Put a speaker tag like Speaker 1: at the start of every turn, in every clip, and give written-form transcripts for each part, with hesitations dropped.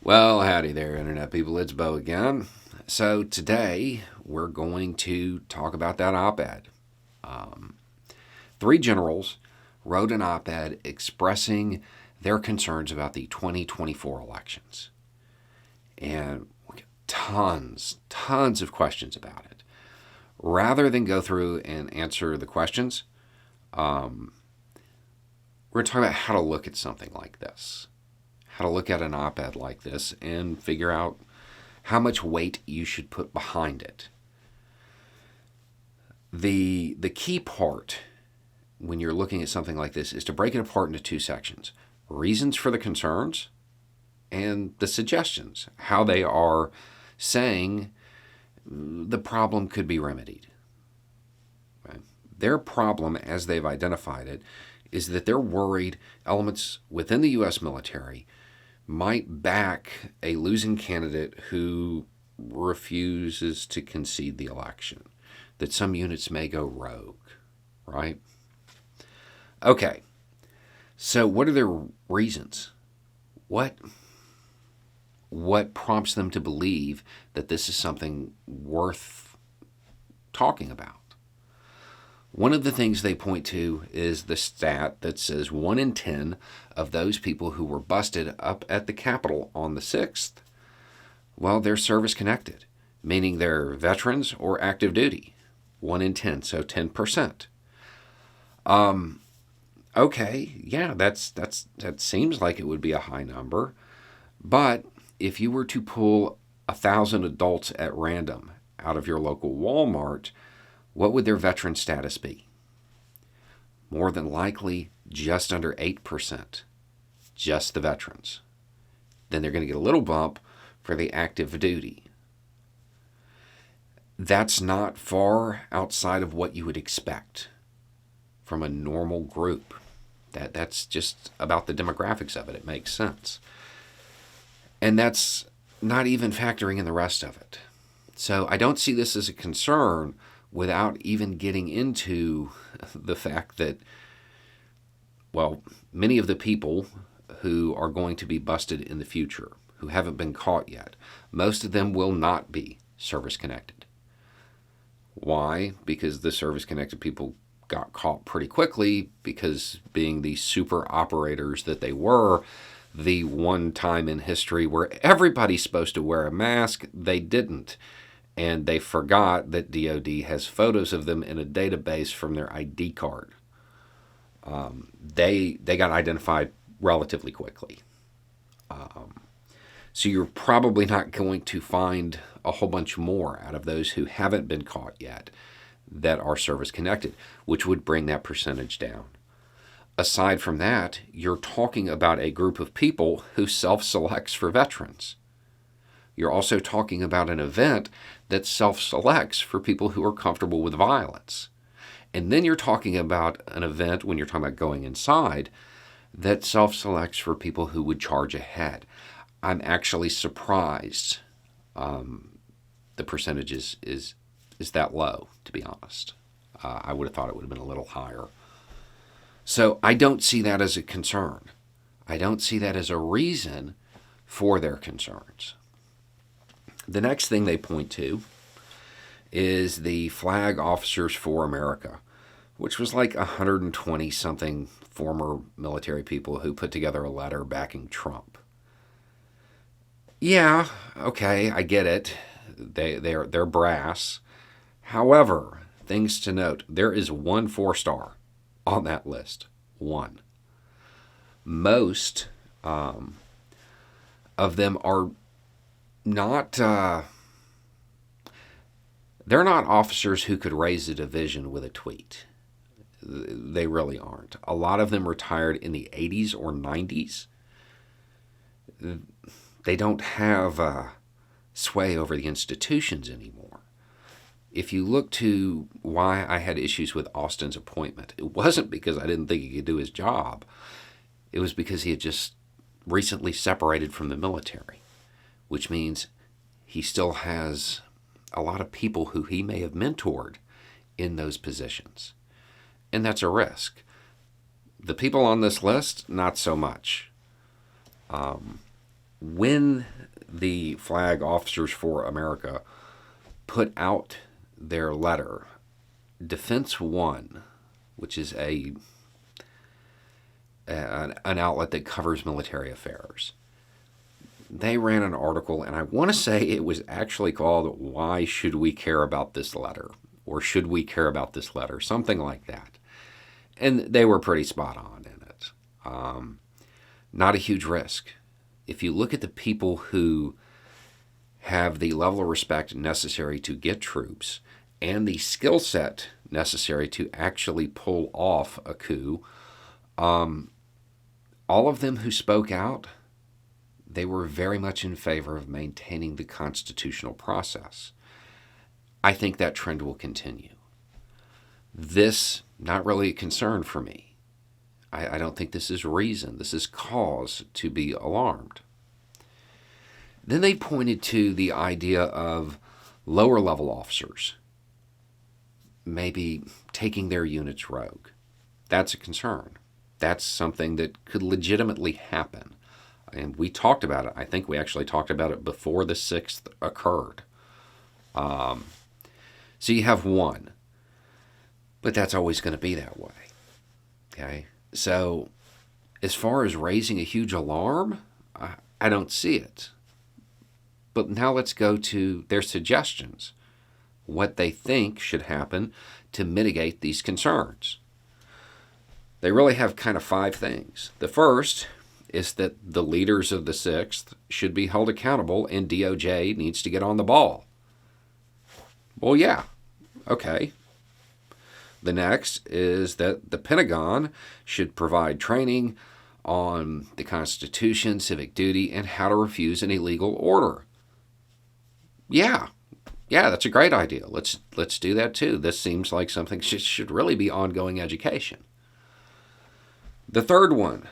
Speaker 1: Well, howdy there, Internet people. It's Bo again. So, today we're going to talk about that op ed. Three generals wrote an op ed expressing their concerns about the 2024 elections. And we get tons of questions about it. Rather than go through and answer the questions, we're talking about how to look at something like this, how to look at an op ed like this and figure out how much weight you should put behind it. The key part when you're looking at something like this is to break it apart into two sections: reasons for the concerns and the suggestions, how they are saying the problem could be remedied. Right? Their problem, as they've identified it, is that they're worried elements within the U.S. military might back a losing candidate who refuses to concede the election, that some units may go rogue, right? Okay, so what are their reasons? What prompts them to believe that this is something worth talking about? One of the things they point to is the stat that says 1 in 10 of those people who were busted up at the Capitol on the 6th, well, they're service connected, meaning they're veterans or active duty. 1 in 10, so 10%. Okay, yeah, that seems like it would be a high number, but if you were to pull 1,000 adults at random out of your local Walmart, what would their veteran status be? More than likely, just under 8%, just the veterans. Then they're going to get a little bump for the active duty. That's not far outside of what you would expect from a normal group. That's just about the demographics of it. It makes sense. And that's not even factoring in the rest of it. So I don't see this as a concern without even getting into the fact that, well, many of the people who are going to be busted in the future, who haven't been caught yet, most of them will not be service-connected. Why? Because the service-connected people got caught pretty quickly, because being the super operators that they were, the one time in history where everybody's supposed to wear a mask, they didn't. And they forgot that DOD has photos of them in a database from their ID card. They got identified relatively quickly. So you're probably not going to find a whole bunch more out of those who haven't been caught yet that are service connected, which would bring that percentage down. Aside from that, you're talking about a group of people who self-selects for veterans. You're also talking about an event that self-selects for people who are comfortable with violence. And then you're talking about an event, when you're talking about going inside, that self-selects for people who would charge ahead. I'm actually surprised the percentage is that low, to be honest. I would have thought it would have been a little higher. So I don't see that as a concern. I don't see that as a reason for their concerns. The next thing they point to is the Flag Officers for America, which was like 120-something former military people who put together a letter backing Trump. Yeah, okay, I get it. They're brass. However, things to note, there is one 4-star on that list. One. Most of them are not, they're not officers who could raise a division with a tweet. They really aren't. A lot of them retired in the 80s or 90s. They don't have sway over the institutions anymore. If you look to why I had issues with Austin's appointment, it wasn't because I didn't think he could do his job. It was because he had just recently separated from the military, which means he still has a lot of people who he may have mentored in those positions. And that's a risk. The people on this list, not so much. when the Flag Officers for America put out their letter, Defense One, which is an outlet that covers military affairs, they ran an article, and I want to say it was actually called "Why Should We Care About This Letter?" or "Should We Care About This Letter?" something like that. And they were pretty spot on in it. Not a huge risk. If you look at the people who have the level of respect necessary to get troops and the skill set necessary to actually pull off a coup, all of them who spoke out, they were very much in favor of maintaining the constitutional process. I think that trend will continue. This, not really a concern for me. I don't think this is reason. This is cause to be alarmed. Then they pointed to the idea of lower level officers maybe taking their units rogue. That's a concern. That's something that could legitimately happen. And we talked about it. I think we actually talked about it before the 6th occurred. So you have one. But that's always going to be that way. Okay? So as far as raising a huge alarm, I don't see it. But now let's go to their suggestions. What they think should happen to mitigate these concerns. They really have kind of 5 things. The first is that the leaders of the 6th should be held accountable and DOJ needs to get on the ball. Well, yeah. Okay. The next is that the Pentagon should provide training on the Constitution, civic duty, and how to refuse an illegal order. Yeah, that's a great idea. Let's do that too. This seems like something should really be ongoing education. The third one,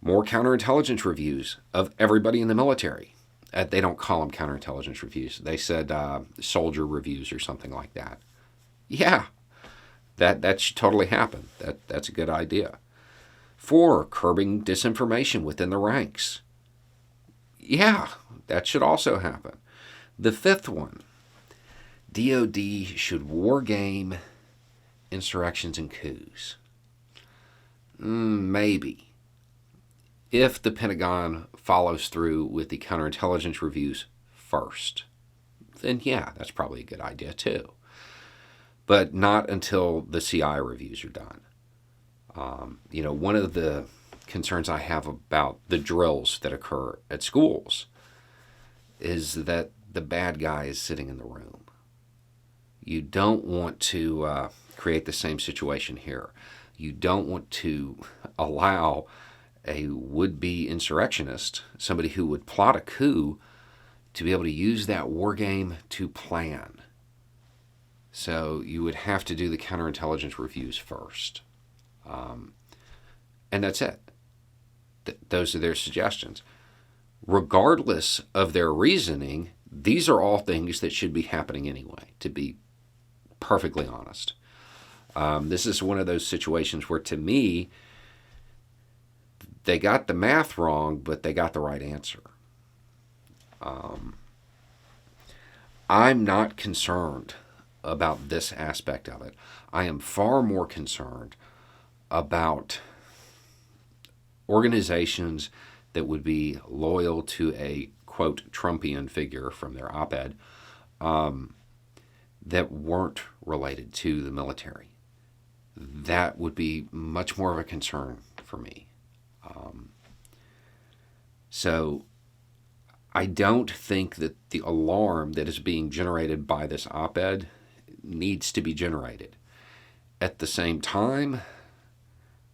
Speaker 1: more counterintelligence reviews of everybody in the military. They don't call them counterintelligence reviews. They said soldier reviews or something like that. Yeah. That should totally happen. That's a good idea. 4, curbing disinformation within the ranks. Yeah, that should also happen. The 5th one, DOD should wargame insurrections and coups. Maybe. If the Pentagon follows through with the counterintelligence reviews first, then yeah, that's probably a good idea too. But not until the CI reviews are done. One of the concerns I have about the drills that occur at schools is that the bad guy is sitting in the room. You don't want to create the same situation here. You don't want to allow a would-be insurrectionist, somebody who would plot a coup, to be able to use that war game to plan. So you would have to do the counterintelligence reviews first. And that's it. Those are their suggestions. Regardless of their reasoning, these are all things that should be happening anyway, to be perfectly honest. This is one of those situations where, to me, they got the math wrong, but they got the right answer. I'm not concerned about this aspect of it. I am far more concerned about organizations that would be loyal to a, quote, Trumpian figure from their op-ed that weren't related to the military. That would be much more of a concern for me. So I don't think that the alarm that is being generated by this op-ed needs to be generated. At the same time,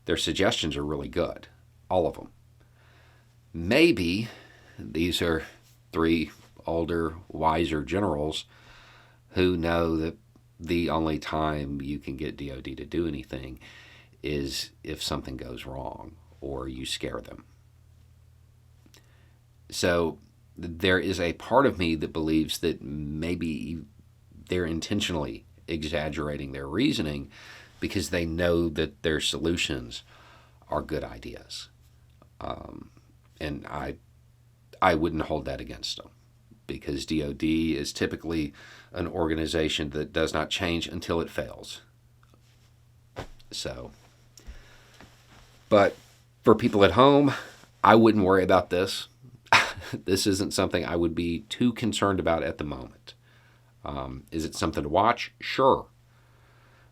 Speaker 1: their suggestions are really good, all of them. Maybe these are 3 older, wiser generals who know that the only time you can get DOD to do anything is if something goes wrong or you scare them. So there is a part of me that believes that maybe they're intentionally exaggerating their reasoning because they know that their solutions are good ideas. And I wouldn't hold that against them, because DoD is typically an organization that does not change until it fails. So, but for people at home, I wouldn't worry about this. This isn't something I would be too concerned about at the moment. Is it something to watch? Sure.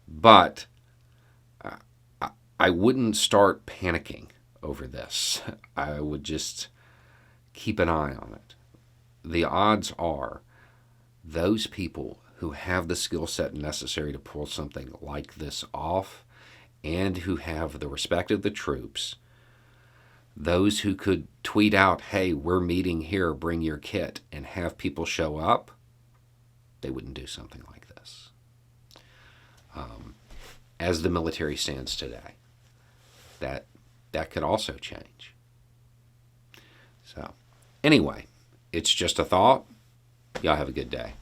Speaker 1: But I wouldn't start panicking over this. I would just keep an eye on it. The odds are those people who have the skill set necessary to pull something like this off, and who have the respect of the troops, those who could tweet out, hey, we're meeting here, bring your kit, and have people show up, they wouldn't do something like this. As the military stands today, that could also change. So, anyway, it's just a thought. Y'all have a good day.